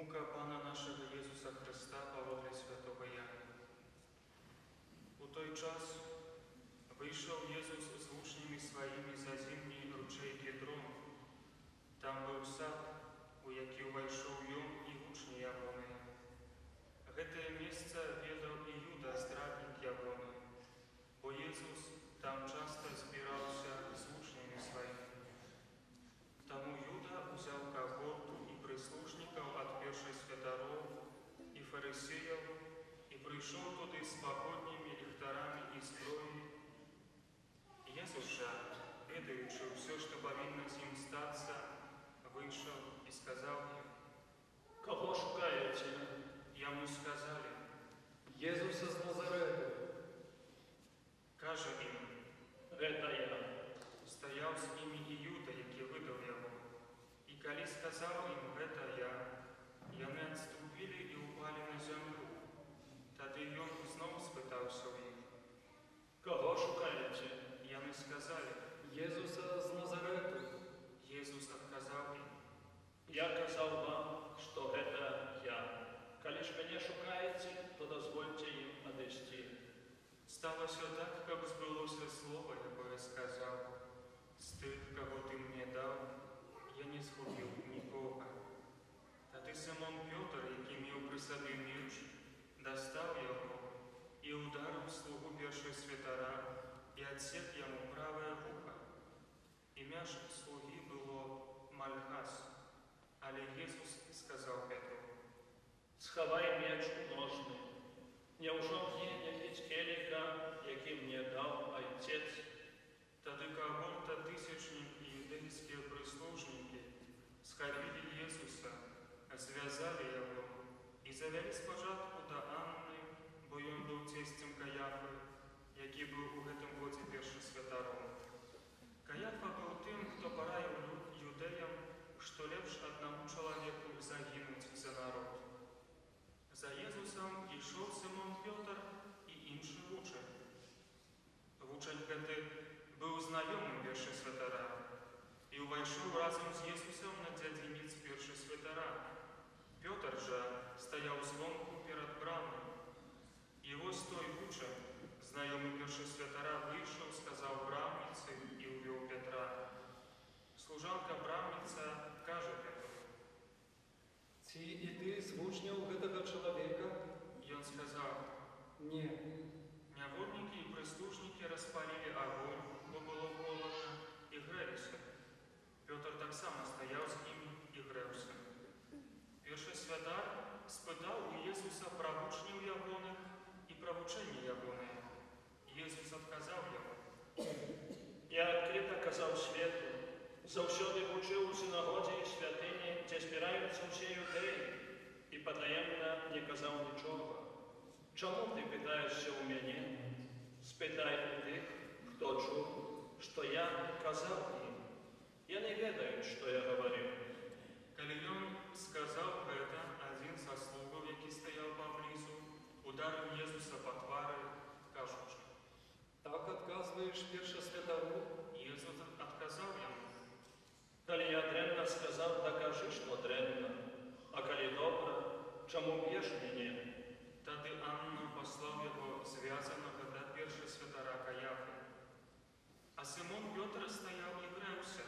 Мука Пана нашого Єсуса Христа паводле святого Яна. У той час вийшов Єсус з учнями своїми за зимній ручей Кедрон. Там був сад, у який увайшов Йон і учні Явони. Гэтае месца ведаў і Юда, здраднік Явони, бо Єсус там часто збирався з учнями своїми. Тому Юда узяв когорту і прислужників від першосвятарів і фарисеїв і прийшов туди з походніми ліхтарами і зброєю. Єсус же, ведаючи все, що повинно з ним статися, вийшов і сказав їм: «Кого шукаєте?» Йому сказали: Єсуса з Назарету. Каже їм: «Это я». Стояв з ними і Юда, який видав його. І коли сказав їм: «Это я», вони відступили і упали на землю. Тоді Йон знову спитався у них: «Кого шукаєте?» Вони сказали: Єсуса з Назарету. Єсус відказав їм: «Я казав вам, що это я. Коли ж мене шукаєте, то дозвольте їм одійти». Сталося так, як збулося слово, яке сказав: «З тих, кого ти мені дав, я не згубив нікого». Тоді Симон Петр, який мав при собі меч, достав його і ударив слугу першосвятара і відсек йому праве вухо. Ім'я ж слуги було Мальхас. Але Єсус сказав Петру: «Сховай меч у ножны. Неужо мне не пить келиха, який мне дав Отець?» Тоді когорта тисячник і юдейські прислужники схопили Єсуса, зв'язали його і завели спочатку до Анни, бо він був тестем Каяфи, який був у гэтым годі першосвятаром. Каяфа був тим, хто порадив юдеям, що лепш одному чоловіку загинуть за народ. За Єсусом йшов Симон Петр і інший учень. Учень гэты був знайомим першосвятара і увайшов разом з Єсусом на дзядзінець першосвятара. Петр же стояв звонку перед брамою. І ось той учень, знайомий першосвятара, вийшов, сказав брамниці і увів Петра. Служанка брамниця каже Петру: Ці і ти з учнів гэтага чоловіка? Ён сказав: Ні. Нявольники і прислужники розпалили огонь, бо було холодно, і грелися. Петр так само стояв з ними і гревся. Першосвятар спитав у Єсуса про учнів Явоних і про вчення Явони. Єсус відказав йому: «Я відкрито казав світу. Завсюди учив у синагоді і святині, де збираються всі юдеї, і потаємно не казав нічого. Чому ти питаєшся у мене? Спитай у тих, хто чув, що я казав їм. Я не ведаю, що я говорив». Коли він сказав гэта, один со слугов, який стояв поблизу, ударив Єсуса по тварі, кажучи: Так відказуєш першосвятару? Єсус відказав йому: Коли я дренно сказав, докажи, що дренно. А коли добре, чому б'єш мене? Тоді Анна послав його зв'язаного до першосвятара Каяфи. А Симон Петр стояв і гревся,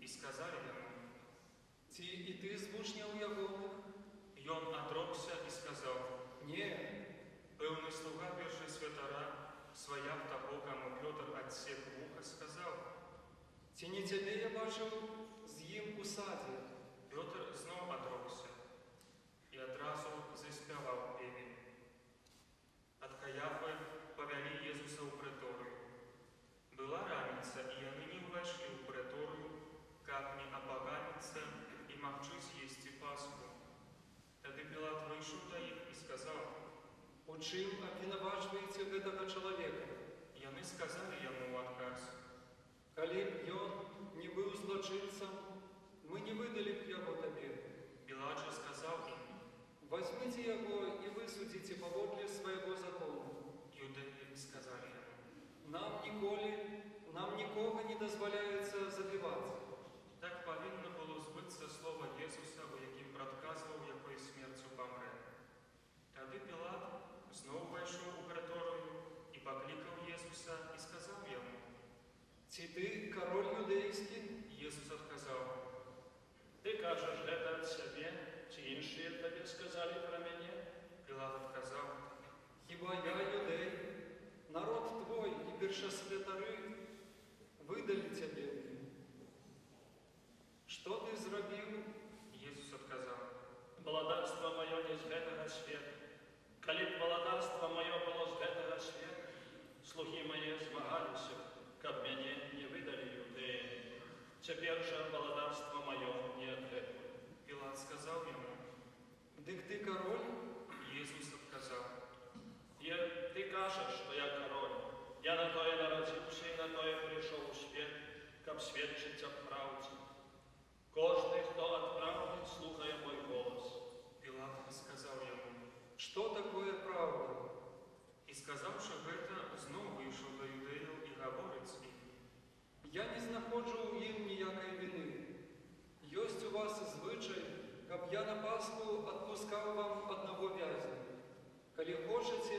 і сказали йому: Ці і ти з учнів Явоних? Йон отрокся і сказав: Ні. Певний слуга першосвятара, свояв того, кому Петр відсек вуха, сказав: Ці не тебе я бачив з їм у саді? Петр знов отрокся і одразу заспівав певі. От Каяфи повели Єсуса у преторію. Була раніця, і вони не увійшли у преторію, как не опоганиться і могчи з'їсти Пасху. Тоді Пілат вийшов до їх і сказав: У чим обвинувачуєте гэтага чоловіка? Яны сказали йому в отказ: Коли б ён не був злочинцем, ми не видали б його тобі. Пілат же сказав їм: Возьмите його і висудите поводле свого закону. Юдеї сказали йому: Нам нікого не дозволяється забивати. Так повинно було збитися слово Єсуса, у яким предказував який сказали про меня? Пілат адказаў: Хіба я юдей, народ твой і першосвятари видали тебе. Что ты зробив? Jesús адказаў: Владарство мое не з гэтага света. Калі б владарство мое было з гэтага света, слуги мае змагаліся, каб мяне не выдалі юдэі. Цяпер жа владарство мое не ад гэтага. Пілат сказаў яму. Дык ты король? Jesús адказаў: Ты кажаш, што я король. Я на тое нарадзіўся і на тое прыйшоў у свет, каб сведчыць аб праўдзе. Кожны, хто ад праўды, слухае мой голас. Пілат сказаў яму. Что такое правда? І сказаўшы гэта, зноў выйшаў да юдэяў і гаворыць ім: Я не знаходжу ў ім ніякай вины. Ёсць у вас звычай, каб я на Пасху адпускаў вам аднаго вязня. Калі хочаце,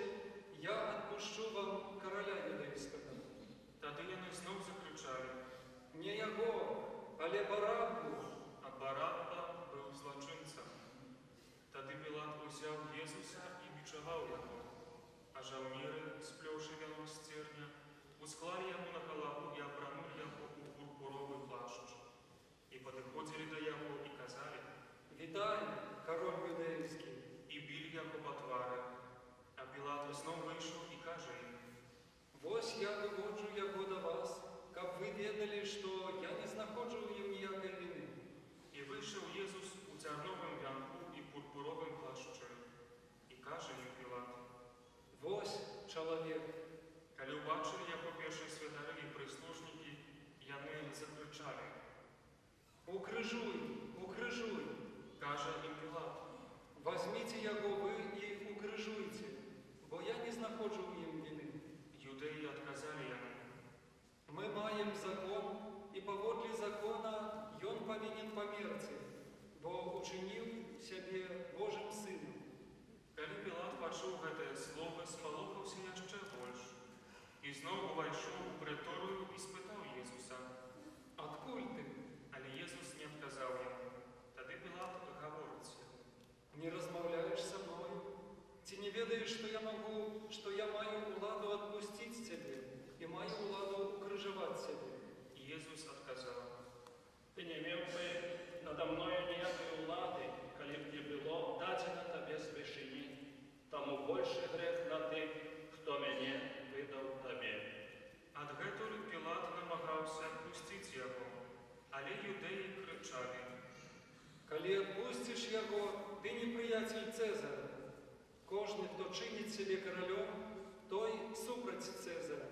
я адпушчу вам караля юдэйскага. Тады яны зноў закрычалі. Не яго, але Бараббу. А Барабба быў злачынцам. Тады Пілат узяў Jesúsa і бичаваў яго, а жаўнеры, сплёўшы вяло з церня, усклалі яму на галаву і апранулі яго ў пурпуровы плашч. І падыходзілі да яго і казалі: Вітай, король юдэйскі. І білі яго па твары. А Пілат зноў выйшаў і кажа ім: Вось я выводжу яго да вас, каб вы ведалі, што я не знаходжу ў ім ніякай вины. І выйшаў Jesús у цярновым вянку і пурпуровым плашчы. І кажа ім Пілат: Вось чалавек. Калі ўбачылі яго першыя святары і прыслужнікі, яны закрычалі. Укрыжуй, укрыжуй. Кажа ім Пілат: Возьмите яго вы і укрыжуйте, бо я не знаходжу ў ім вины. Юдэі адказалі яму: Мы маем закон, і паводле закона ён павінен памерці, бо учыніў сябе Божым сынам. Калі Пілат пачуў гэтыя словы, спалохаўся яшчэ больш. І зноў увайшоў у прэторыю і спытаў Jesúsa: Адкуль ты? Але Jesús не адказаў яму. Тады Пілат гаворыць: Не размаўляеш са мною? Ці не ведаеш, што я маю ўладу адпусціць цябе і маю ўладу укрыжаваць цябе? Jesús адказаў: Ты не меў бы надо мною ніякай улады, калі б не было дадзена табе з вышыні. Таму большы грэх на тым, хто мяне выдаў табе. Адгэтуль Пілат намагаўся адпусціць яго, але юдэі крычалі: Калі адпусціш яго, ты непрыяцель Цэзара. Кожны, хто чыніць сябе каралём, той супраць Цэзара.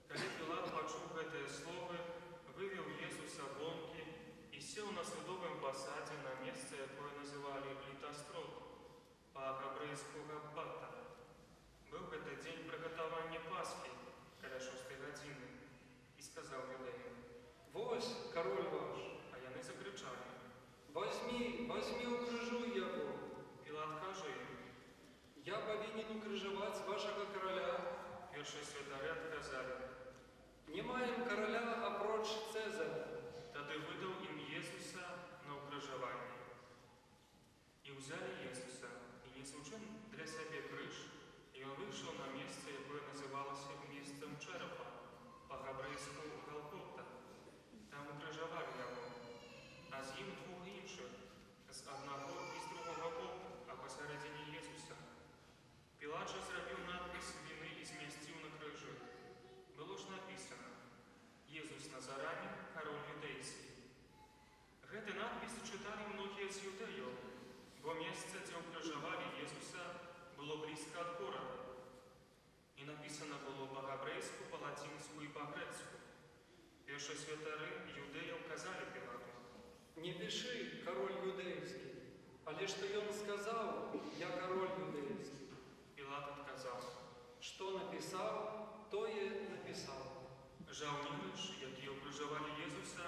Калі Пілат пачуў гэтыя словы, вывеў Jesúsa вонкі і сеў на судовым пасадзе на месца, якое называлі Літастрот, па-габрэйску Габбата. Быў гэта дзень прыгатавання Пасхі, каля 6 гадзіны, і сказаў юдэям: Вось король ваш. А яны закрычалі. Возьми, укрыжуй яго. Пілат кажа ім: Я павінен укрыжаваць вашага караля. Першыя святары адказалі: Не маем караля апроч Цэзара. Тады выдаў ім Jesúsa на ўкрыжаванне. І ўзялі Jesúsa, і несучы для сябе крыж, ён выйшаў на месца, якое называлася месцам чэрапа, па-габрэйску Галгота. Там укрыжавалі яго, а з ім двух іншых, з аднаго і з другога боку, а пасярэдзіне Jesúsa. Пілат жа зрабіў надпіс віны і змясціў на крыжы. Было ж напісана: Jesús Назаранін, кароль юдэйскі. Гэты надпіс чыталі многія з юдэяў, бо месца, дзе ўкрыжавалі Jesúsa, было блізка ад горада. І напісана было па-габрэйску, па-лацінску і па-грэцку. Першыя святары юдэяў казалі Пілату: Не пішы король юдэйскі, але што ён сказаў, я король юдэйскі. Пілат адказаў: Што напісаў, тое напісаў. Жаўнеры ж, якія ўкрыжавалі Jesúsa,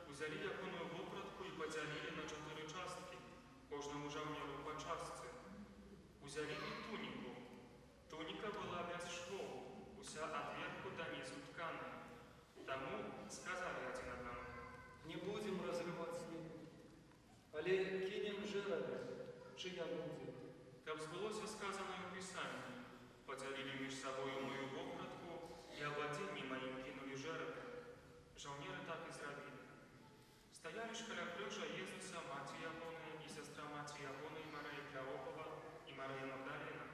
узялі ягоную вопратку і падзялілі на 4 часткі, кожнаму жаўнеру па частцы. Узялі і туніку. Туніка была без швоў, уся адверху да нізу тканая. Таму сказалі адзін аднаму: Не будзем разрываць з ім, але кінем жэрабе, чыя будзе. Каб збылося сказанае ў Пісанні, падзялілі між сабою мою вопратку і аб адзенні маім кінулі жэрабы. Жаўнеры так і зрабілі. Стаялі ж каля крыжа Езуса маці ягоная і сястра маці ягонай Марыя Клеопава і Марыя Магдалена.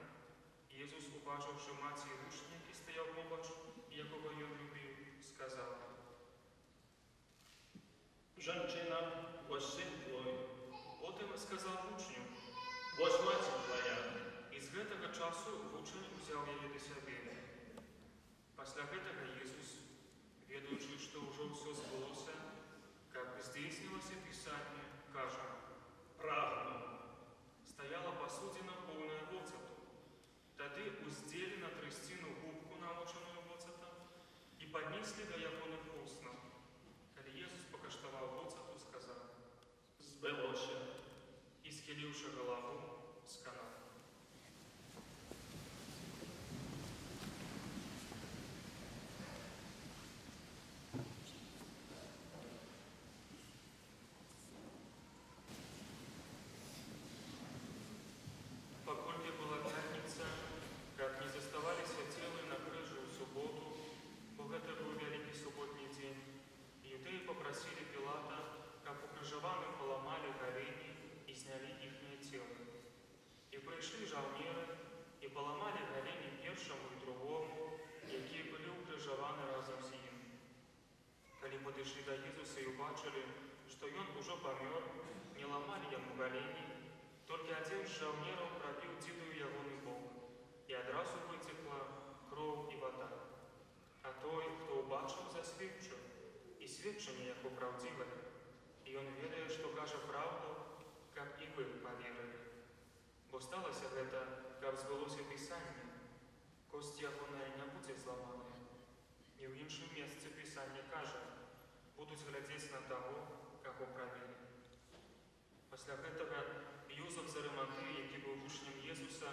Езус, убачыўшы маці і вучня, які стаяў побач, якога ён любіў, сказаў: Жанчына, вось сын твой, Потым сказаў вучню, вось маці твоя. і з гэтага часу вучань узяў яе да сябе. Пасля гэтага Езус, ведаючы, што ўжо ўсё збылося, каб здзейснілася Пісанне, кажа: Прагну. Стаяла пасудзіна поўная воцату. Тады уздзелі на трысціну губку, намочаную воцатам, і паднеслі да ягоных вуснаў. Калі Езус пакаштаваў воцату, сказаў: Збылося. І, схіліўшы галаву, сканаў. Паколькі была пятніца, каб не заставаліся целы на крыжы ў суботу, бо гэта быў вялікі суботні дзень, юдэі папрасілі Пілата, каб укрыжаваных паламалі гарэні і знялі іхнія целы. І прыйшлі жаўнеры і паламалі гарэні першаму і другому, якія былі ўкрыжаваны разам з ім. Калі падышлі да Езуса і ўбачылі, што ён ужо памёр, не ламалі яму галені, толькі адзін з жаўнераў прабіў дзідаю ягоны бок, і адразу выцекла кроў і вада. А той, хто ўбачыў, засведчыў, і сведчанне яго праўдзівае, і ён ведае, што кажа праўду, каб і вы паверылі. Бо сталася гэта, каб збылося Пісанне, косць ягоная не будзе зламаная. І ў іншым месцы Пісанне кажа: будуць глядзець на таго, каго прабілі. Пасля гэтага Юзаф з Арыматыі, які быў вучнем Езуса,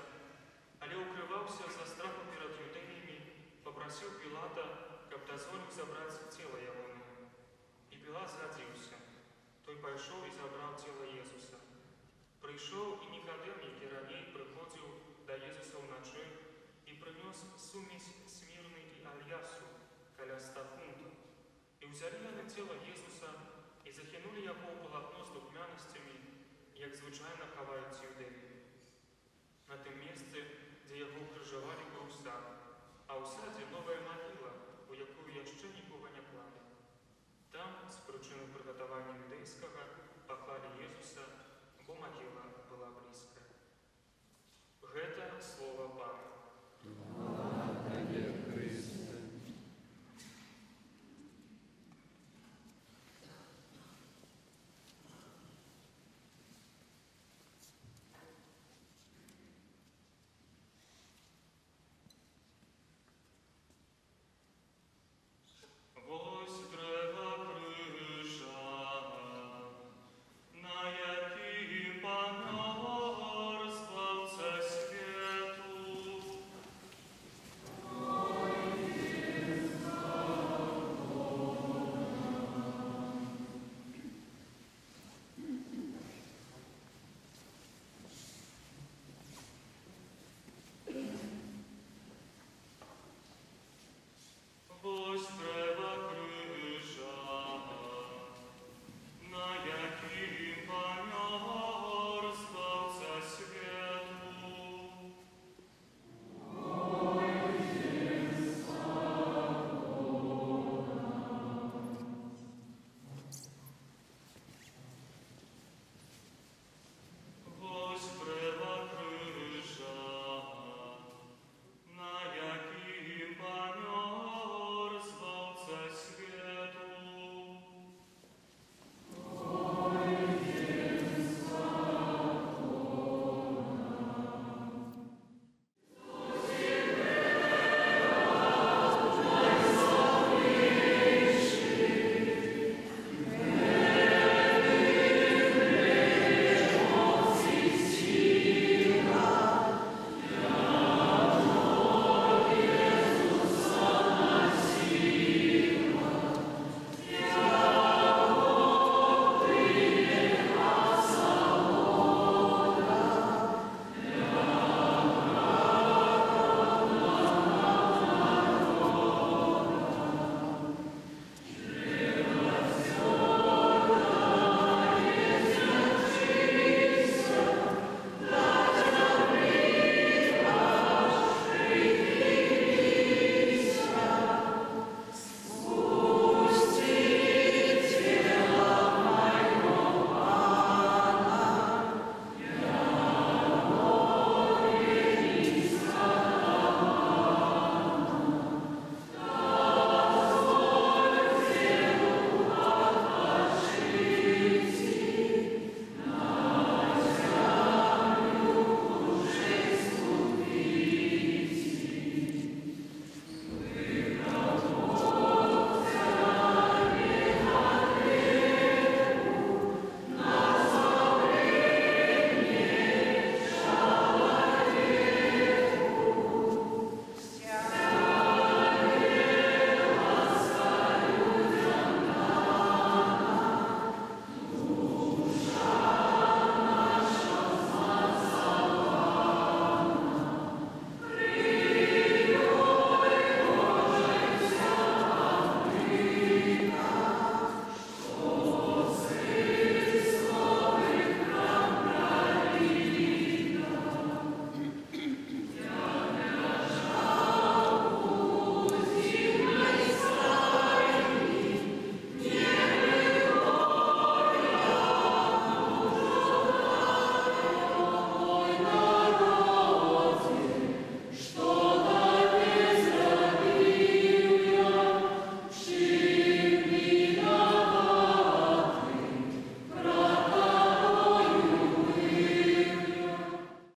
але ўкрываўся за страху перад юдэямі, папрасіў Пілата, каб дазволіў забраць цела ягонае. І Пілат згадзіўся. Той пайшоў і забраў цела Езуса. Прыйшоў і Нікадэм, які раней прыходзіў да Езуса ўначы, і прынёс сумесь смірны і альясу каля 100 фунтаў. І ўзялі яны цела Езуса і захінулі яго ў палатно з духмянасцямі, як звычайна хаваюць юдэі.